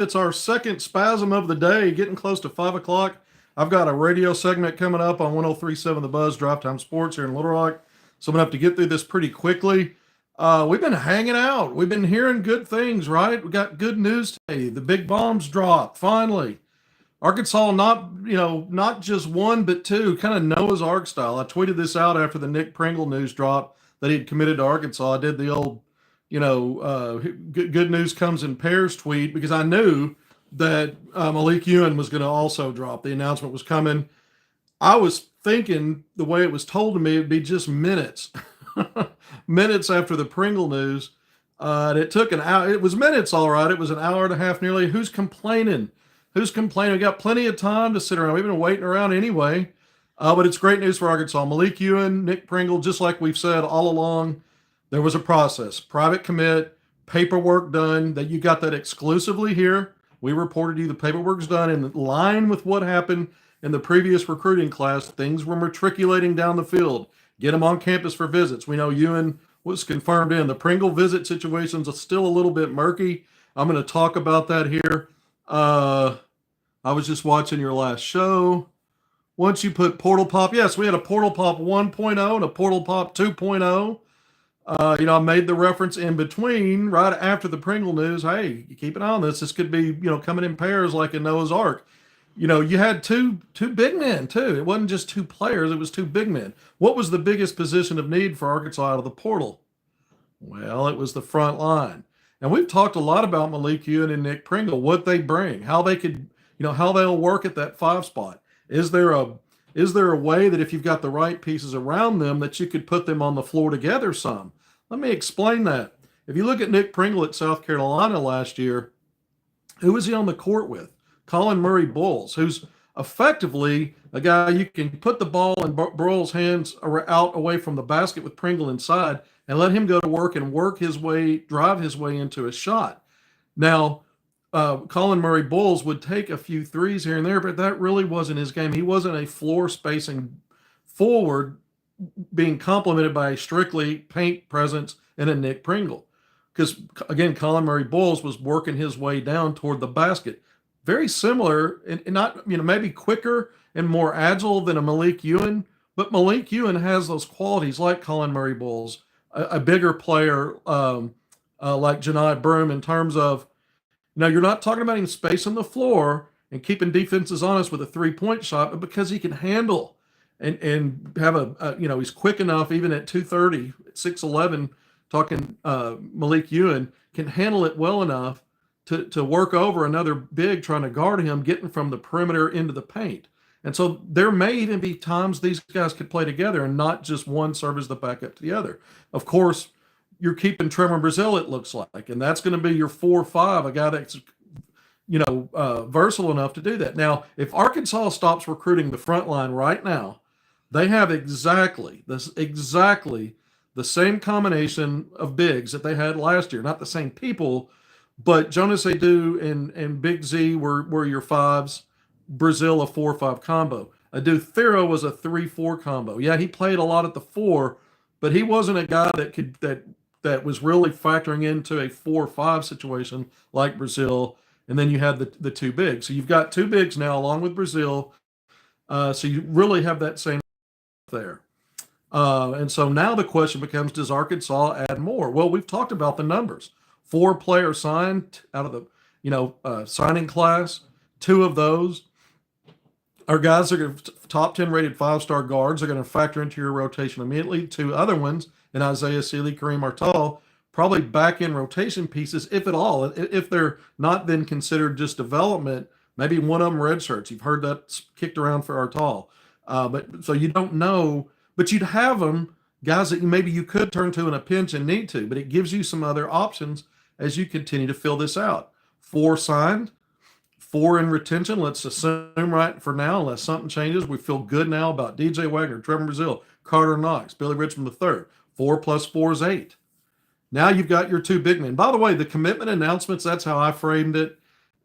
It's our second spasm of the day, getting close to 5 o'clock. I've got a radio segment coming up on 1037 The Buzz, Drive Time Sports here in Little Rock. So I'm going to have to get through this pretty quickly. We've been hanging out. We've been hearing good things, right? We got good news today. The big bombs dropped, finally. Arkansas, not just one, but two, kind of Noah's Ark style. I tweeted this out after the Nick Pringle news dropped that he'd committed to Arkansas. I did the old good news comes in pairs tweet because I knew that Malique Ewin was going to also drop. The announcement was coming. I was thinking the way it was told to me, it'd be just minutes, minutes after the Pringle news. And it took an hour. It was minutes, all right. It was an hour and a half nearly. Who's complaining? Who's complaining? We got plenty of time to sit around. We've been waiting around anyway. But it's great news for Arkansas. Malique Ewin, Nick Pringle, just like we've said all along, there was a process, private commit, paperwork done, that you got that exclusively here. We reported you the paperwork's done in line with what happened in the previous recruiting class. Things were matriculating down the field. Get them on campus for visits. We know Ewin was confirmed in. The Pringle visit situations are still a little bit murky. I'm going to talk about that here. I was just watching your last show. Once you put Portal Pop, yes, we had a Portal Pop 1.0 and a Portal Pop 2.0. I made the reference in between, right after the Pringle news. Hey, you keep an eye on this. This could be, coming in pairs like in Noah's Ark. You had two big men too. It wasn't just two players; it was two big men. What was the biggest position of need for Arkansas out of the portal? Well, it was the front line. And we've talked a lot about Malique Ewin and Nick Pringle, what they bring, how they could, how they'll work at that 5 spot. Is there a way that if you've got the right pieces around them that you could put them on the floor together some? Let me explain that. If you look at Nick Pringle at South Carolina last year, who was he on the court with? Colin Murray Bulls, who's effectively a guy you can put the ball in Burrell's hands out away from the basket with Pringle inside and let him go to work and drive his way into a shot. Now, Colin Murray Bulls would take a few threes here and there, but that really wasn't his game. He wasn't a floor spacing forward being complemented by a strictly paint presence and a Nick Pringle. Because, again, Colin Murray Bulls was working his way down toward the basket. Very similar, and not, maybe quicker and more agile than a Malique Ewin, but Malique Ewin has those qualities like Colin Murray Bulls, a bigger player like Janai Broom in terms of, you're not talking about him spacing the floor and keeping defenses honest with a three-point shot, but because he can handle and have he's quick enough even at 230, 6'11", talking Malique Ewin, can handle it well enough to work over another big trying to guard him, getting from the perimeter into the paint. And so there may even be times these guys could play together and not just one serve as the backup to the other. Of course, you're keeping Trevor Brazil, it looks like, and that's going to be your 4-5, a guy that's versatile enough to do that. Now, if Arkansas stops recruiting the front line right now, they have exactly the same combination of bigs that they had last year. Not the same people, but Jonas Adu and Big Z were your 5s. Brazil a 4-5 combo. Adu Thero was a 3-4 combo. Yeah, he played a lot at the 4, but he wasn't a guy that was really factoring into a 4-5 situation like Brazil. And then you had the two bigs. So you've got two bigs now along with Brazil. So you really have that same there. And so now the question becomes, does Arkansas add more? Well, we've talked about the numbers. 4 players signed out of the signing class. 2 of those are guys that are top 10 rated 5-star guards. Are going to factor into your rotation immediately. 2 other ones, and Isaiah Sealy, Kareem Artal, probably back in rotation pieces, if at all. If they're not then considered just development, maybe one of them redshirts. You've heard that kicked around for Artal. But so you don't know, but you'd have them, guys that maybe you could turn to in a pinch and need to, but it gives you some other options as you continue to fill this out. 4 signed, 4 in retention. Let's assume right for now, unless something changes, we feel good now about DJ Wagner, Trevor Brazil, Carter Knox, Billy Richmond III. 4 plus 4 is 8. Now you've got your 2 big men. By the way, the commitment announcements, that's how I framed it.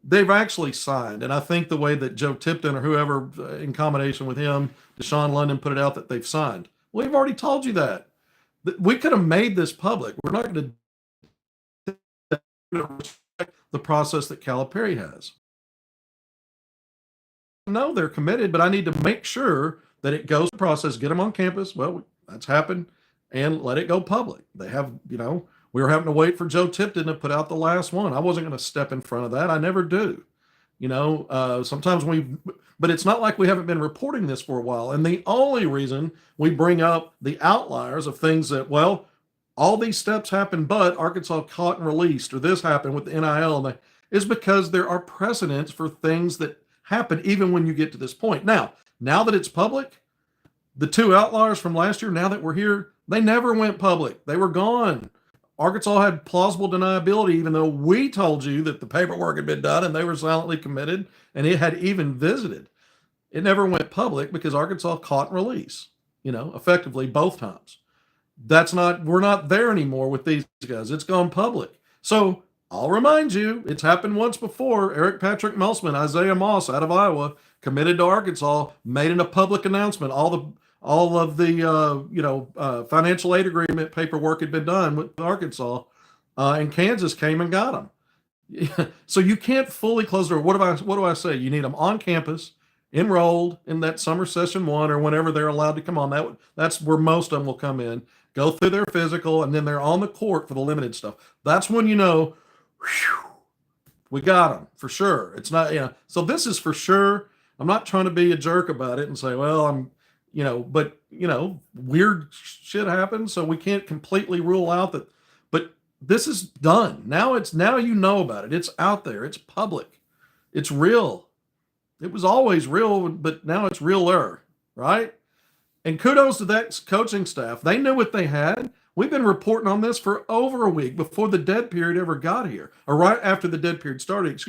They've actually signed. And I think the way that Joe Tipton or whoever in combination with him, Deshaun London, put it out that they've signed. We've already told you that. We could have made this public. We're not going to respect the process that Calipari has. No, they're committed, but I need to make sure that it goes the process, get them on campus. Well, that's happened, and let it go public. They have, we were having to wait for Joe Tipton to put out the last one. I wasn't going to step in front of that. I never do. Sometimes but it's not like we haven't been reporting this for a while. And the only reason we bring up the outliers of things that, well, all these steps happened, but Arkansas caught and released, or this happened with the NIL, is because there are precedents for things that happen even when you get to this point. Now that it's public, the two outliers from last year, now that we're here, they never went public. They were gone. Arkansas had plausible deniability, even though we told you that the paperwork had been done and they were silently committed and it had even visited. It never went public because Arkansas caught and release, effectively both times. We're not there anymore with these guys. It's gone public. So I'll remind you, it's happened once before. Eric Patrick Melsman, Isaiah Moss out of Iowa, committed to Arkansas, made in a public announcement. All of the financial aid agreement paperwork had been done with Arkansas, and Kansas came and got them. So you can't fully close the door. What do I say? You need them on campus, enrolled in that summer session 1 or whenever they're allowed to come on. That's where most of them will come in, go through their physical, and then they're on the court for the limited stuff. That's when we got them for sure. It's not, so this is for sure. I'm not trying to be a jerk about it and say, well, but weird shit happens, so we can't completely rule out that. But this is done. Now about it. It's out there. It's public. It's real. It was always real, but now it's realer, right? And kudos to that coaching staff. They knew what they had. We've been reporting on this for over a week before the dead period ever got here, or right after the dead period started,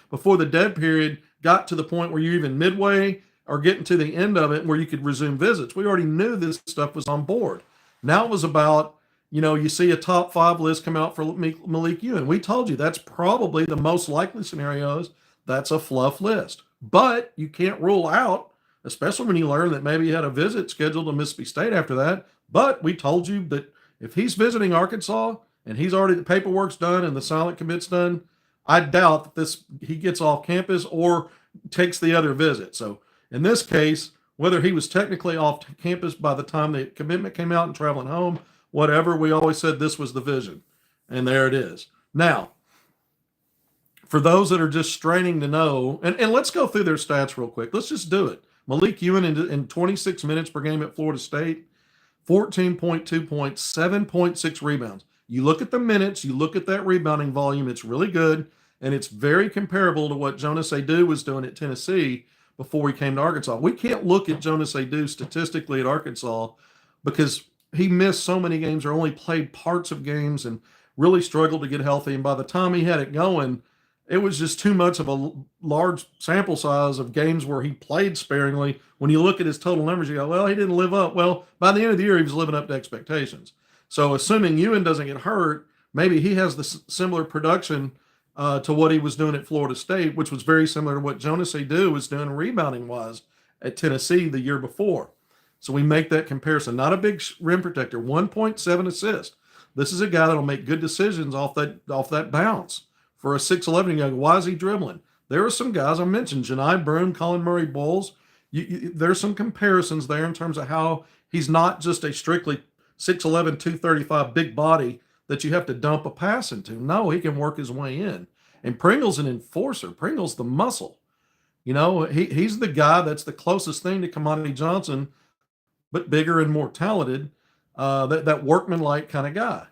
before the dead period got to the point where you're even midway or getting to the end of it where you could resume visits. We already knew this stuff was on board. Now it was about, you see a top 5 list come out for Malique Ewin. We told you that's probably the most likely scenarios. That's a fluff list. But you can't rule out, especially when you learn that maybe he had a visit scheduled to Mississippi State after that. But we told you that if he's visiting Arkansas and the paperwork's done and the silent commit's done, I doubt that he gets off campus or takes the other visit. So in this case, whether he was technically off campus by the time the commitment came out and traveling home, whatever, we always said this was the vision. And there it is. Now, for those that are just straining to know, and let's go through their stats real quick. Let's just do it. Malique Ewin in 26 minutes per game at Florida State, 14.2 points, 7.6 rebounds. You look at the minutes, you look at that rebounding volume, it's really good, and it's very comparable to what Jonas Adu was doing at Tennessee before he came to Arkansas. We can't look at Jonas Adu statistically at Arkansas because he missed so many games or only played parts of games and really struggled to get healthy. And by the time he had it going, it was just too much of a large sample size of games where he played sparingly. When you look at his total numbers, you go, well, he didn't live up. Well, by the end of the year, he was living up to expectations. So assuming Ewin doesn't get hurt, maybe he has the similar production to what he was doing at Florida State, which was very similar to what Jonas Adu was doing rebounding-wise at Tennessee the year before. So we make that comparison. Not a big rim protector, 1.7 assists. This is a guy that'll make good decisions off that bounce. For a 6'11", young, why is he dribbling? There are some guys I mentioned, Janai Broome, Colin Murray Bowles. There's some comparisons there in terms of how he's not just a strictly 6'11", 235 big body that you have to dump a pass into. No, he can work his way in. And Pringle's an enforcer. Pringle's the muscle. He's the guy that's the closest thing to Kamani Johnson, but bigger and more talented, that workman-like kind of guy.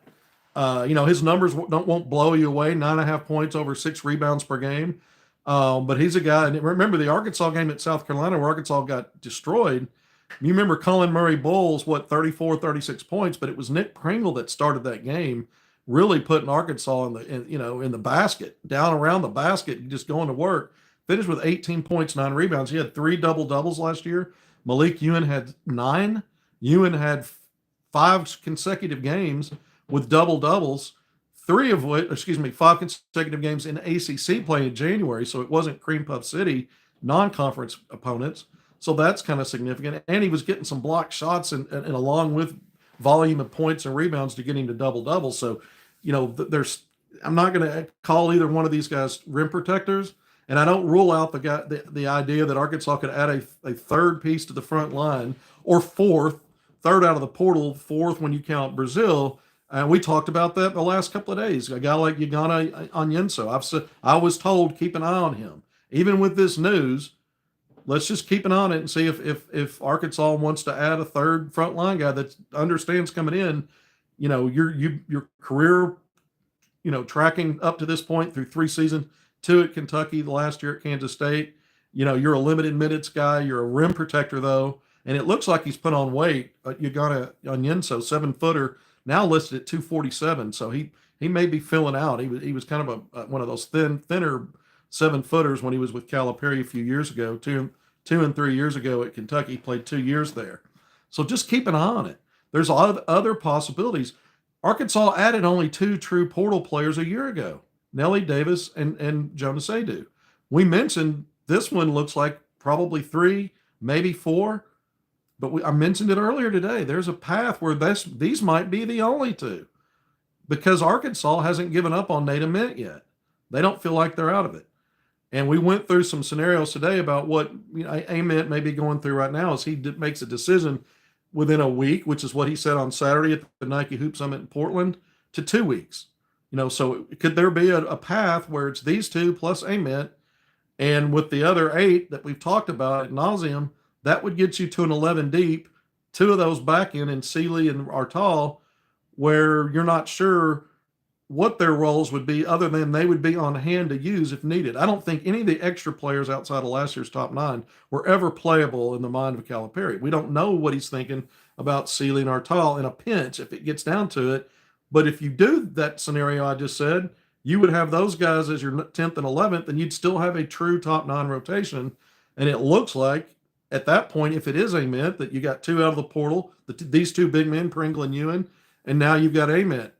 His numbers won't blow you away, 9.5 points over 6 rebounds per game. But he's a guy, and remember the Arkansas game at South Carolina where Arkansas got destroyed. You remember Colin Murray Bowles, 34, 36 points, but it was Nick Pringle that started that game, really putting Arkansas in the basket, down around the basket, just going to work. Finished with 18 points, 9 rebounds. He had 3 double-doubles last year. Malique Ewin had 9. Ewin had 5 consecutive games with double-doubles, 5 consecutive games in ACC play in January, so it wasn't Cream Puff City non-conference opponents. So that's kind of significant. And he was getting some blocked shots and along with volume of points and rebounds to get him to double-double. So, I'm not going to call either one of these guys rim protectors, and I don't rule out the idea that Arkansas could add a third piece to the front line, or fourth, third out of the portal, fourth when you count Brazil. And we talked about that the last couple of days. A guy like Ugana Onyenso, I was told keep an eye on him. Even with this news, let's just keep an eye on it and see if Arkansas wants to add a third front line guy that understands coming in. Your career, tracking up to this point through 3 seasons, 2 at Kentucky, the last year at Kansas State. You're a limited minutes guy. You're a rim protector though, and it looks like he's put on weight. You got a Onyenso, 7-footer, now listed at 247. So he may be filling out. He was kind of one of those thinner 7-footers when he was with Calipari a few years ago, 2 and 3 years ago at Kentucky. He played 2 years there. So just keep an eye on it. There's other possibilities. Arkansas added only 2 true portal players a year ago, Nelly Davis and Jonas Adu. We mentioned this one looks like probably 3, maybe 4, but I mentioned it earlier today. There's a path where these might be the only 2, because Arkansas hasn't given up on Nate Ament yet. They don't feel like they're out of it. And we went through some scenarios today about what Ament may be going through right now as he makes a decision within a week, which is what he said on Saturday at the Nike Hoop Summit in Portland, to 2 weeks. So could there be a path where it's these 2 plus Ament, and with the other 8 that we've talked about ad nauseum, that would get you to an 11 deep, 2 of those back in Sealy and Artal, where you're not sure what their roles would be other than they would be on hand to use if needed. I don't think any of the extra players outside of last year's top 9 were ever playable in the mind of Calipari. We don't know what he's thinking about Sealy and Artal in a pinch if it gets down to it. But if you do that scenario I just said, you would have those guys as your 10th and 11th, and you'd still have a true top 9 rotation. And it looks like at that point, if it is Ament, that you got 2 out of the portal, these 2 big men, Pringle and Ewin, and now you've got Ament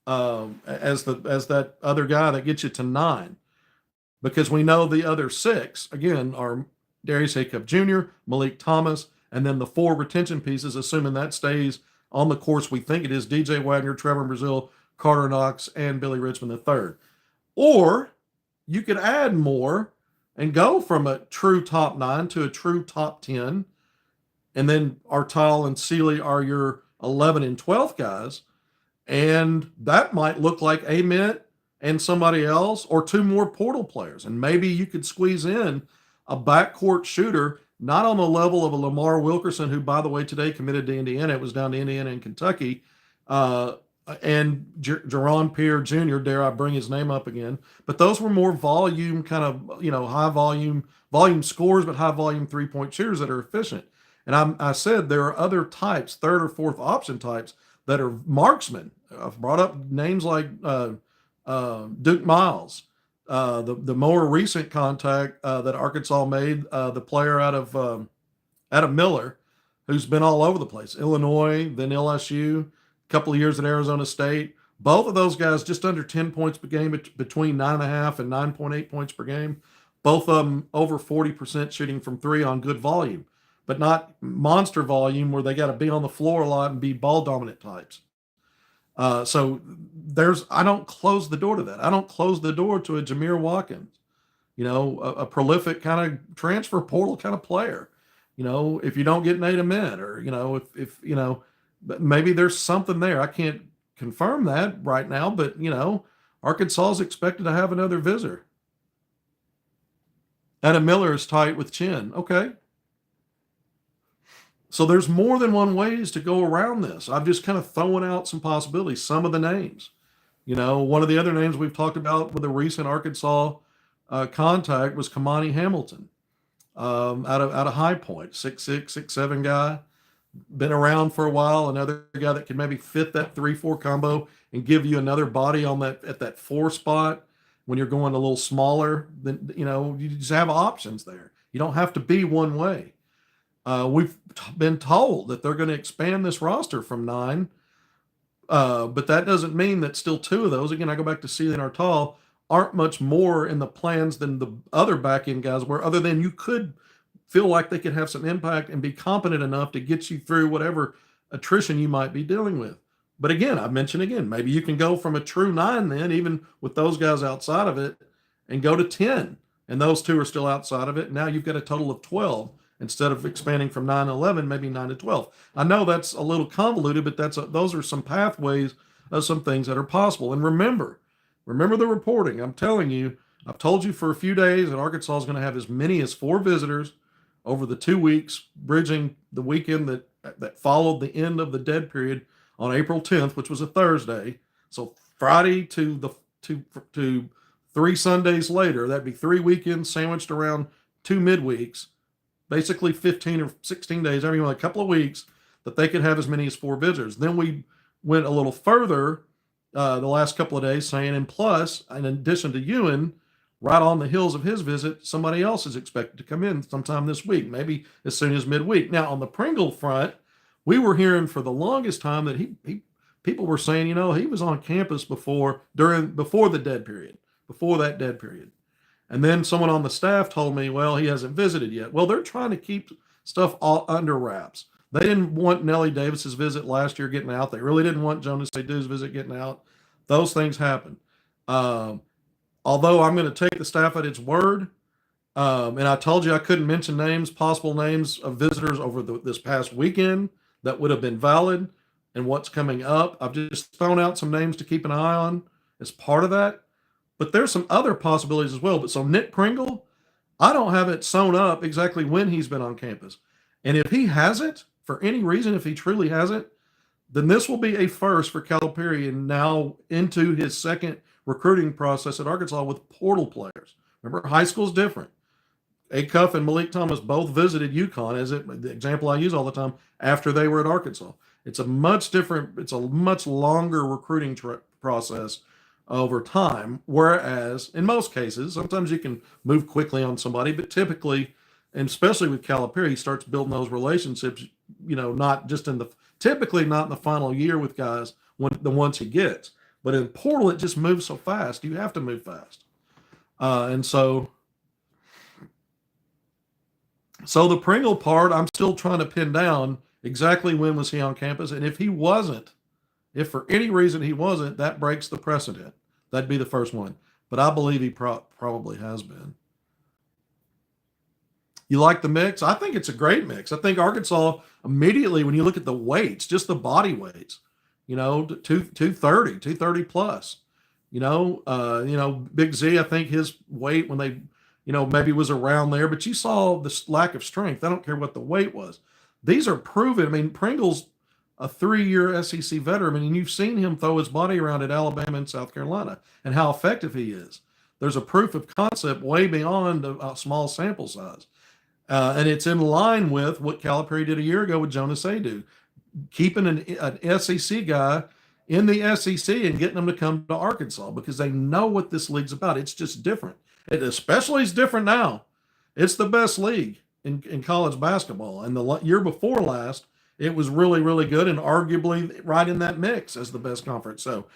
as that other guy that gets you to 9, because we know the other 6 again are Darius Haycup Jr., Malik Thomas, and then the 4 retention pieces, assuming that stays on the course we think it is: DJ Wagner, Trevor Brazil, Carter Knox, and Billy Richmond III. Or you could add more and go from a true top 9 to a true top 10, and then Artal and Sealy are your 11 and 12th guys. And that might look like Ament and somebody else, or 2 more portal players. And maybe you could squeeze in a backcourt shooter, not on the level of a Lamar Wilkerson, who, by the way, today committed to Indiana. It was down to Indiana and Kentucky. And Jerron Pierre Jr., dare I bring his name up again. But those were more volume, kind of, high volume scores, but high volume 3-point shooters that are efficient. And I said there are other types, 3rd or 4th option types, that are marksmen. I've brought up names like Duke Miles, the more recent contact that Arkansas made, the player out of Miller, who's been all over the place, Illinois, then LSU, a couple of years at Arizona State. Both of those guys just under 10 points per game, between 9.5 and 9.8 points per game. Both of them over 40% shooting from 3 on good volume, but not monster volume where they got to be on the floor a lot and be ball dominant types. So I don't close the door to that. I don't close the door to a Jameer Watkins, a prolific kind of transfer portal kind of player. If you don't get Nate Ament, or, if maybe there's something there. I can't confirm that right now, but, Arkansas is expected to have another visitor. Adam Miller is tight with Chin. Okay. So there's more than one ways to go around this. I've just kind of thrown out some possibilities, some of the names. One of the other names we've talked about with a recent Arkansas contact was Kamani Hamilton, out of High Point, 6'6", 6'7" guy, been around for a while. Another guy that can maybe fit that 3-4 combo and give you another body on that 4 spot when you're going a little smaller. Then you just have options there. You don't have to be one way. We've been told that they're going to expand this roster from 9, but that doesn't mean that still 2 of those, again, I go back to Sealy and Artal, aren't much more in the plans than the other back-end guys were, other than you could feel like they could have some impact and be competent enough to get you through whatever attrition you might be dealing with. But again, I mentioned again, maybe you can go from a true 9 then, even with those guys outside of it, and go to 10. And those two are still outside of it. Now you've got a total of 12 instead of expanding from 9 to 11, maybe 9 to 12. I know that's a little convoluted, but those are some pathways of some things that are possible. And remember the reporting. I'm telling you, I've told you for a few days that Arkansas is going to have as many as 4 visitors over the 2 weeks, bridging the weekend that followed the end of the dead period on April 10th, which was a Thursday. So Friday to 3 Sundays later, that'd be 3 weekends sandwiched around 2 midweeks, basically 15 or 16 days, every a couple of weeks, that they could have as many as 4 visitors. Then we went a little further the last couple of days, saying, and plus, in addition to Ewin, right on the heels of his visit, somebody else is expected to come in sometime this week, maybe as soon as midweek. Now, on the Pringle front, we were hearing for the longest time that people were saying, he was on campus before the dead period, before that dead period. And then someone on the staff told me, well, he hasn't visited yet. Well, they're trying to keep stuff all under wraps. They didn't want Nellie Davis's visit last year getting out. They really didn't want Jonas Adu's visit getting out. Those things happen. Although I'm going to take the staff at its word, and I told you I couldn't mention possible names of visitors over this past weekend that would have been valid and what's coming up. I've just thrown out some names to keep an eye on as part of that. But there's some other possibilities as well. But so Nick Pringle, I don't have it sewn up exactly when he's been on campus. And if he hasn't, for any reason, if he truly hasn't, then this will be a first for Calipari and now into his second recruiting process at Arkansas with portal players. Remember, high school's different. Acuff and Malik Thomas both visited UConn, the example I use all the time, after they were at Arkansas. It's a much longer recruiting process over time, whereas in most cases, sometimes you can move quickly on somebody, but typically, and especially with Calipari, he starts building those relationships, typically not in the final year with guys once he gets. But in portal, it just moves so fast. You have to move fast. And so the Pringle part, I'm still trying to pin down exactly when was he on campus. And if for any reason he wasn't, that breaks the precedent. That'd be the first one. But I believe he probably has been. You like the mix? I think it's a great mix. I think Arkansas immediately, when you look at the weights, just the body weights, 230 plus. Big Z, I think his weight when they, maybe was around there, but you saw this lack of strength. I don't care what the weight was. These are proven. I mean, Pringle's a 3-year SEC veteran, and you've seen him throw his body around at Alabama and South Carolina and how effective he is. There's a proof of concept way beyond a small sample size. And it's in line with what Calipari did a year ago with Jonas Adu, keeping an SEC guy in the SEC and getting them to come to Arkansas because they know what this league's about. It's just different. It especially is different now. It's the best league in college basketball. And the year before last, it was really, really good and arguably right in that mix as the best conference. So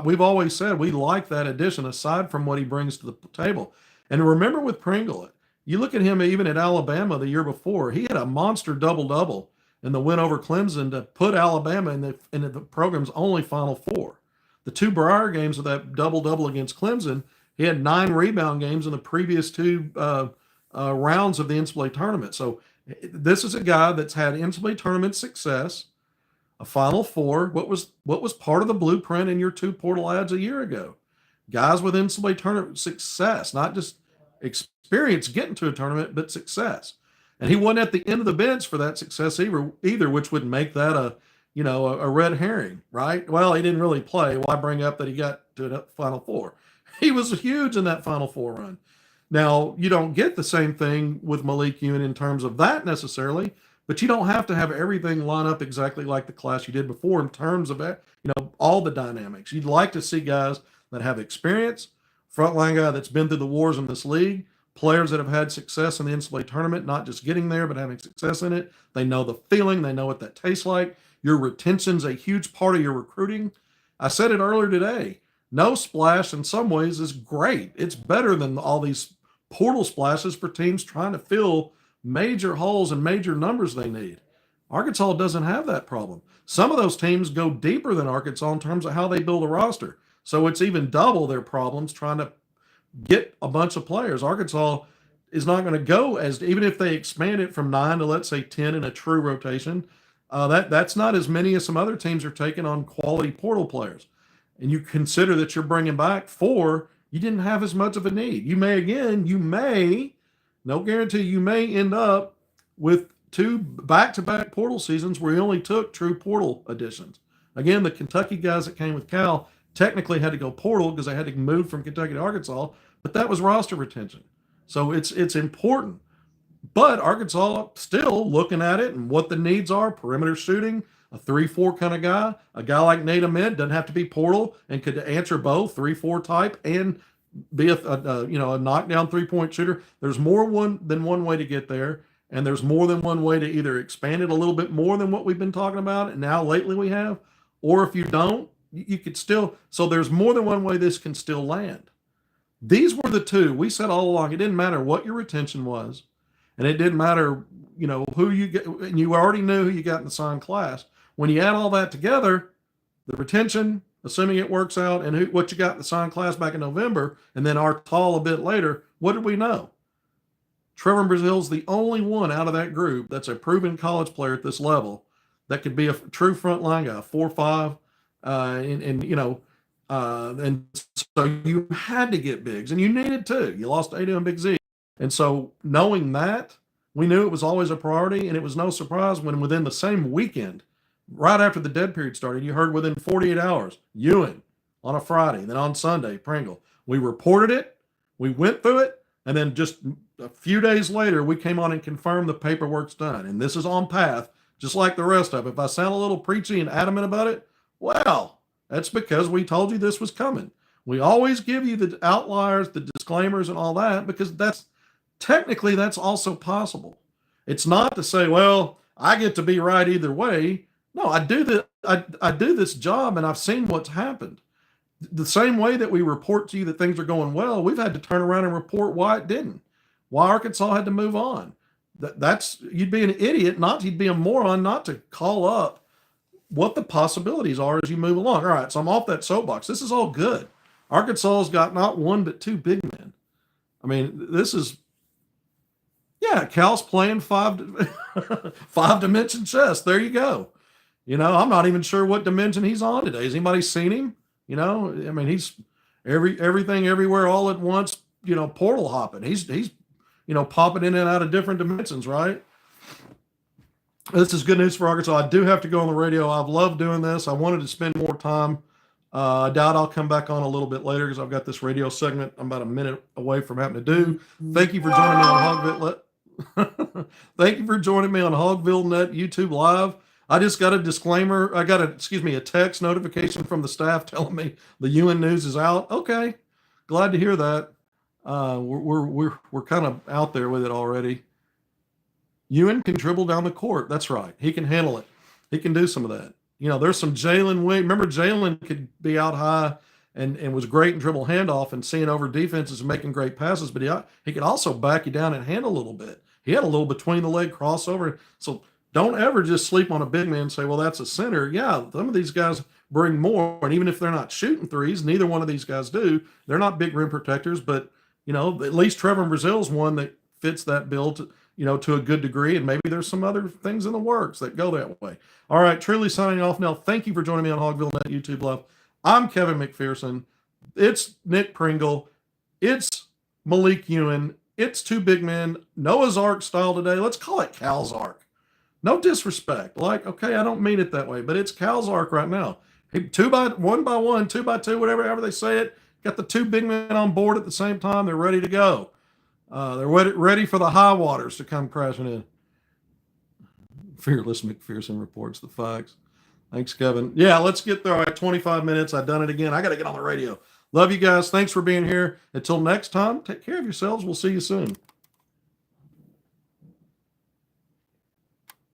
we've always said we like that addition aside from what he brings to the table. And remember with Pringle, you look at him even at Alabama the year before, he had a monster double-double in the win over Clemson to put Alabama in the program's only Final Four. The 2 Briar games of that double-double against Clemson, he had 9 rebound games in the previous 2 rounds of the NCAA tournament. So this is a guy that's had NCAA tournament success, a Final Four. What was part of the blueprint in your 2 portal ads a year ago? Guys with NCAA tournament success, not just experience getting to a tournament, but success. And he wasn't at the end of the bench for that success either, which would make that a red herring, right? Well, he didn't really play. Why bring up that he got to the Final Four? He was huge in that Final Four run. Now, you don't get the same thing with Malique Ewin in terms of that necessarily, but you don't have to have everything line up exactly like the class you did before in terms of all the dynamics. You'd like to see guys that have experience, frontline guy that's been through the wars in this league, players that have had success in the NCAA tournament, not just getting there, but having success in it. They know the feeling. They know what that tastes like. Your retention's a huge part of your recruiting. I said it earlier today. No splash in some ways is great. It's better than all these portal splashes for teams trying to fill major holes and major numbers they need. Arkansas doesn't have that problem. Some of those teams go deeper than Arkansas in terms of how they build a roster. So it's even double their problems trying to get a bunch of players. Arkansas is not going to go as, even if they expand it from 9 to, let's say, 10 in a true rotation, that's not as many as some other teams are taking on quality portal players. And you consider that you're bringing back 4, you didn't have as much of a need. You may, no guarantee, you may end up with 2 back-to-back portal seasons where you only took true portal additions. Again, the Kentucky guys that came with Cal technically had to go portal because they had to move from Kentucky to Arkansas, but that was roster retention. So it's important. But Arkansas still looking at it and what the needs are, perimeter shooting, a 3-4 kind of guy. A guy like Nate Ahmed doesn't have to be portal and could answer both, 3-4 type, and be a knockdown 3-point shooter. There's more than one way to get there, and there's more than one way to either expand it a little bit more than what we've been talking about, and now lately we have, or if you don't, you could still. So there's more than one way this can still land. These were the 2 we said all along. It didn't matter what your retention was, and it didn't matter, who you get, and you already knew who you got in the signed class. When you add all that together, the retention, assuming it works out, and what you got in the signed class back in November, and then our tall a bit later, what did we know? Trevor Brazil's the only one out of that group that's a proven college player at this level that could be a true frontline guy, 4-5, and so you had to get bigs, and you needed to. You lost Ada and Big Z. And so knowing that, we knew it was always a priority, and it was no surprise when within the same weekend, right after the dead period started, you heard within 48 hours, Ewin on a Friday, then on Sunday, Pringle. We reported it, we went through it, and then just a few days later, we came on and confirmed the paperwork's done. And this is on path, just like the rest of it. If I sound a little preachy and adamant about it, well, that's because we told you this was coming. We always give you the outliers, the disclaimers, and all that, because that's also possible. It's not to say, well, I get to be right either way. No, I do this job, and I've seen what's happened. The same way that we report to you that things are going well, we've had to turn around and report why it didn't, why Arkansas had to move on. You'd be an idiot, you'd be a moron not to call up what the possibilities are as you move along. All right, so I'm off that soapbox. This is all good. Arkansas's got not 1 but 2 big men. I mean, this is, Cal's playing 5-dimension chess. There you go. I'm not even sure what dimension he's on today. Has anybody seen him? I mean, he's everything everywhere all at once, portal hopping. He's popping in and out of different dimensions, right? This is good news for Arkansas. I do have to go on the radio. I've loved doing this. I wanted to spend more time. I doubt I'll come back on a little bit later because I've got this radio segment I'm about a minute away from having to do. Thank you for joining me on HogvilleNET. Thank you for joining me on HogvilleNET YouTube Live. I just got a disclaimer. I got a text notification from the staff telling me the Ewin news is out. Okay, glad to hear that. We're kind of out there with it already. Ewin can dribble down the court. That's right. He can handle it. He can do some of that. There's some Jalen Wing. Remember, Jalen could be out high and was great in dribble handoff and seeing over defenses and making great passes, but he could also back you down and handle a little bit. He had a little between the leg crossover. So don't ever just sleep on a big man and say, well, that's a center. Yeah, some of these guys bring more. And even if they're not shooting threes, neither one of these guys do. They're not big rim protectors, but, at least Trevor Brazil's one that fits that bill to a good degree. And maybe there's some other things in the works that go that way. All right, truly signing off now. Thank you for joining me on HogvilleNET YouTube Live. I'm Kevin McPherson. It's Nick Pringle. It's Malique Ewin. It's 2 big men. Noah's Ark style today. Let's call it Cal's Ark. No disrespect. Okay, I don't mean it that way, but it's Cal's Ark right now. 1 by 1, 2 by 2, whatever they say it. Got the 2 big men on board at the same time. They're ready to go. They're ready for the high waters to come crashing in. Fearless McPherson reports the facts. Thanks, Kevin. Yeah, let's get there. All right, 25 minutes. I've done it again. I got to get on the radio. Love you guys. Thanks for being here. Until next time, take care of yourselves. We'll see you soon.